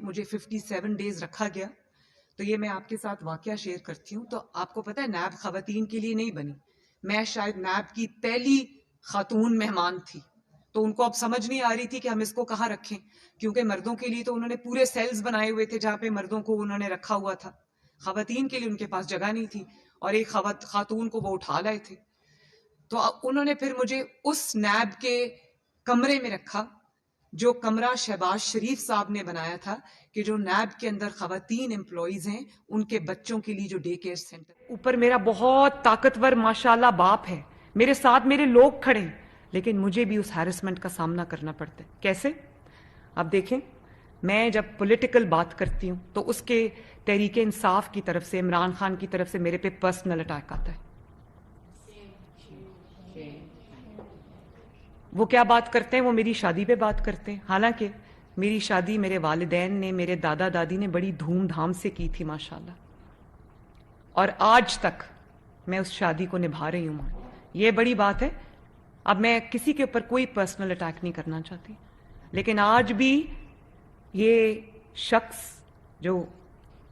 مجھے 57 ڈیز رکھا گیا. تو یہ میں آپ کے ساتھ واقعہ شیئر کرتی ہوں. تو آپ کو پتہ ہے نیب خواتین کے لیے نہیں بنی. میں شاید نیب کی پہلی خاتون مہمان تھی. تو ان کو اب سمجھ نہیں آ رہی تھی کہ ہم اس کو کہاں رکھیں، کیونکہ مردوں کے لیے تو انہوں نے پورے سیلز بنائے ہوئے تھے جہاں پہ مردوں کو انہوں نے رکھا ہوا تھا. خواتین کے لیے ان کے پاس جگہ نہیں تھی، اور ایک خاتون کو وہ اٹھا لائے تھے. تو انہوں نے پھر مجھے اس نیب کے کمرے میں رکھا جو کمرہ شہباز شریف صاحب نے بنایا تھا، کہ جو نیب کے اندر خواتین امپلائیز ہیں ان کے بچوں کے لیے جو ڈے کیئر سینٹر. اوپر میرا بہت طاقتور ماشاءاللہ باپ ہے، میرے ساتھ میرے لوگ کھڑے ہیں، لیکن مجھے بھی اس ہیرسمنٹ کا سامنا کرنا پڑتا ہے. کیسے؟ اب دیکھیں، میں جب پولیٹیکل بات کرتی ہوں تو اس کے تحریک انصاف کی طرف سے، عمران خان کی طرف سے میرے پہ پرسنل اٹیک آتا ہے. وہ کیا بات کرتے ہیں؟ وہ میری شادی پہ بات کرتے ہیں، حالانکہ میری شادی میرے والدین نے، میرے دادا دادی نے بڑی دھوم دھام سے کی تھی ماشاءاللہ، اور آج تک میں اس شادی کو نبھا رہی ہوں. یہ بڑی بات ہے. اب میں کسی کے اوپر کوئی پرسنل اٹیک نہیں کرنا چاہتی، لیکن آج بھی یہ شخص جو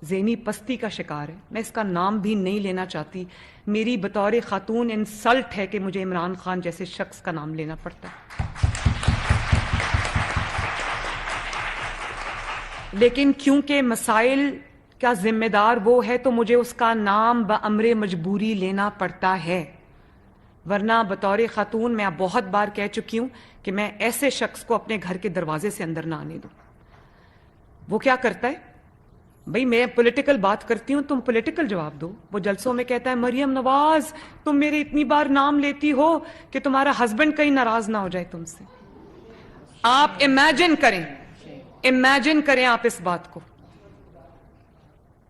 ذہنی پستی کا شکار ہے، میں اس کا نام بھی نہیں لینا چاہتی. میری بطور خاتون انسلٹ ہے کہ مجھے عمران خان جیسے شخص کا نام لینا پڑتا ہے. لیکن کیونکہ مسائل کا ذمہ دار وہ ہے تو مجھے اس کا نام بامر مجبوری لینا پڑتا ہے، ورنہ بطور خاتون میں اب بہت بار کہہ چکی ہوں کہ میں ایسے شخص کو اپنے گھر کے دروازے سے اندر نہ آنے دوں. وہ کیا کرتا ہے؟ بھئی میں پولیٹیکل بات کرتی ہوں، تم پولیٹیکل جواب دو. وہ جلسوں میں کہتا ہے مریم نواز تم میرے اتنی بار نام لیتی ہو کہ تمہارا ہسبینڈ کہیں ناراض نہ ہو جائے تم سے. آپ امیجن کریں آپ اس بات کو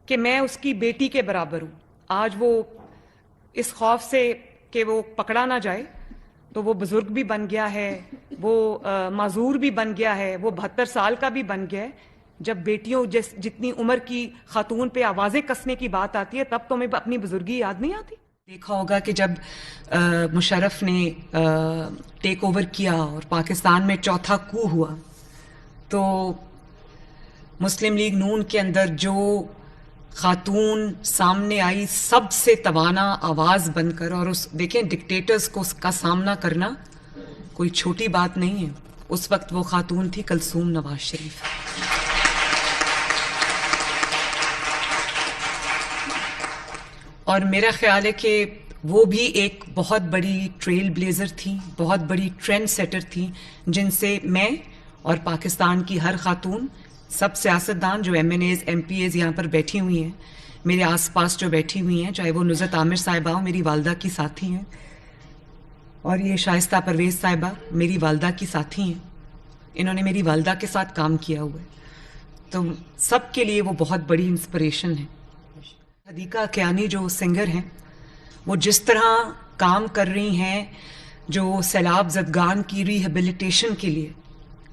کہ میں اس کی بیٹی کے برابر ہوں. آج وہ اس خوف سے کہ وہ پکڑا نہ جائے تو وہ بزرگ بھی بن گیا ہے، وہ معذور بھی بن گیا ہے، وہ 72 سال کا بھی بن گیا ہے. جب بیٹیوں جتنی عمر کی خاتون پہ آوازیں کسنے کی بات آتی ہے تب تمہیں اپنی بزرگی یاد نہیں آتی؟ دیکھا ہوگا کہ جب مشرف نے ٹیک اوور کیا اور پاکستان میں چوتھا کو ہوا تو مسلم لیگ نون کے اندر جو خاتون سامنے آئی سب سے توانا آواز بن کر، اور اس دیکھیں ڈکٹیٹرز کو اس کا سامنا کرنا کوئی چھوٹی بات نہیں ہے. اس وقت وہ خاتون تھی کلثوم نواز شریف. اور میرا خیال ہے کہ وہ بھی ایک بہت بڑی ٹریل بلیزر تھی، بہت بڑی ٹرینڈ سیٹر تھی، جن سے میں اور پاکستان کی ہر خاتون، سب سیاستدان جو M N As M P As یہاں پر بیٹھی ہوئی ہیں، میرے آس پاس جو بیٹھی ہوئی ہیں، چاہے وہ نصرت عامر صاحبہ ہو میری والدہ کی ساتھی ہیں، اور یہ شائستہ پرویز صاحبہ میری والدہ کی ساتھی ہیں، انہوں نے میری والدہ کے ساتھ کام کیا ہوا ہے، تو سب کے لیے وہ بہت بڑی انسپریشن ہے. حدیقہ کیانی جو سنگر ہیں، وہ جس طرح کام کر رہی ہیں جو سیلاب زدگان کی ریہیبلیٹیشن کے لیے،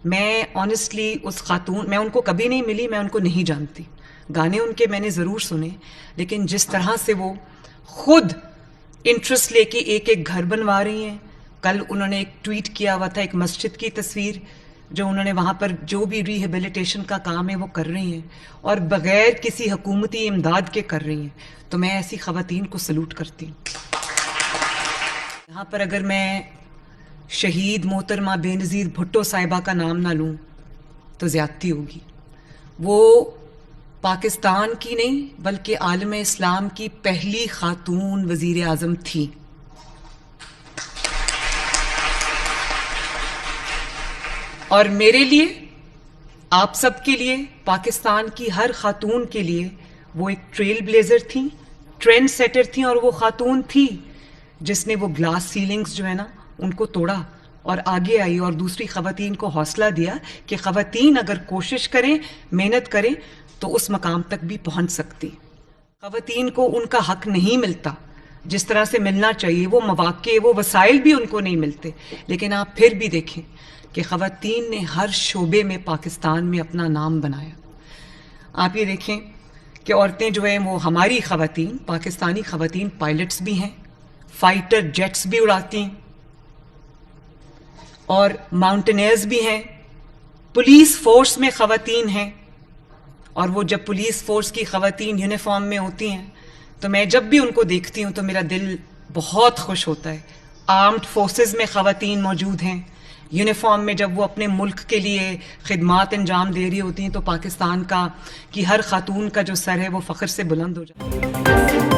میں آنیسٹلی اس خاتون، میں ان کو کبھی نہیں ملی، میں ان کو نہیں جانتی، گانے ان کے میں نے ضرور سنے، لیکن جس طرح سے وہ خود انٹرسٹ لے کے ایک ایک گھر بنوا رہی ہیں. کل انہوں نے ایک ٹویٹ کیا ہوا تھا ایک مسجد کی تصویر، جو انہوں نے وہاں پر جو بھی ریہیبلیٹیشن کا کام ہے وہ کر رہی ہیں، اور بغیر کسی حکومتی امداد کے کر رہی ہیں. تو میں ایسی خواتین کو سلوٹ کرتی ہوں. یہاں پر اگر میں شہید محترمہ بے نظیر بھٹو صاحبہ کا نام نہ لوں تو زیادتی ہوگی. وہ پاکستان کی نہیں بلکہ عالم اسلام کی پہلی خاتون وزیر اعظم تھی. اور میرے لیے، آپ سب کے لیے، پاکستان کی ہر خاتون کے لیے وہ ایک ٹریل بلیزر تھی، ٹرینڈ سیٹر تھی، اور وہ خاتون تھی جس نے وہ گلاس سیلنگز جو ہے نا ان کو توڑا اور آگے آئی اور دوسری خواتین کو حوصلہ دیا کہ خواتین اگر کوشش کریں، محنت کریں تو اس مقام تک بھی پہنچ سکتی. خواتین کو ان کا حق نہیں ملتا جس طرح سے ملنا چاہیے، وہ مواقع، وہ وسائل بھی ان کو نہیں ملتے. لیکن آپ پھر بھی دیکھیں کہ خواتین نے ہر شعبے میں پاکستان میں اپنا نام بنایا. آپ یہ دیکھیں کہ عورتیں جو ہیں وہ ہماری خواتین، پاکستانی خواتین پائلٹس بھی ہیں، فائٹر جیٹس بھی اڑاتی ہیں، اور ماؤنٹینئرز بھی ہیں، پولیس فورس میں خواتین ہیں، اور وہ جب پولیس فورس کی خواتین یونیفارم میں ہوتی ہیں تو میں جب بھی ان کو دیکھتی ہوں تو میرا دل بہت خوش ہوتا ہے. آرمڈ فورسز میں خواتین موجود ہیں یونیفارم میں، جب وہ اپنے ملک کے لیے خدمات انجام دے رہی ہوتی ہیں تو پاکستان کی ہر خاتون کا جو سر ہے وہ فخر سے بلند ہو جاتا ہے.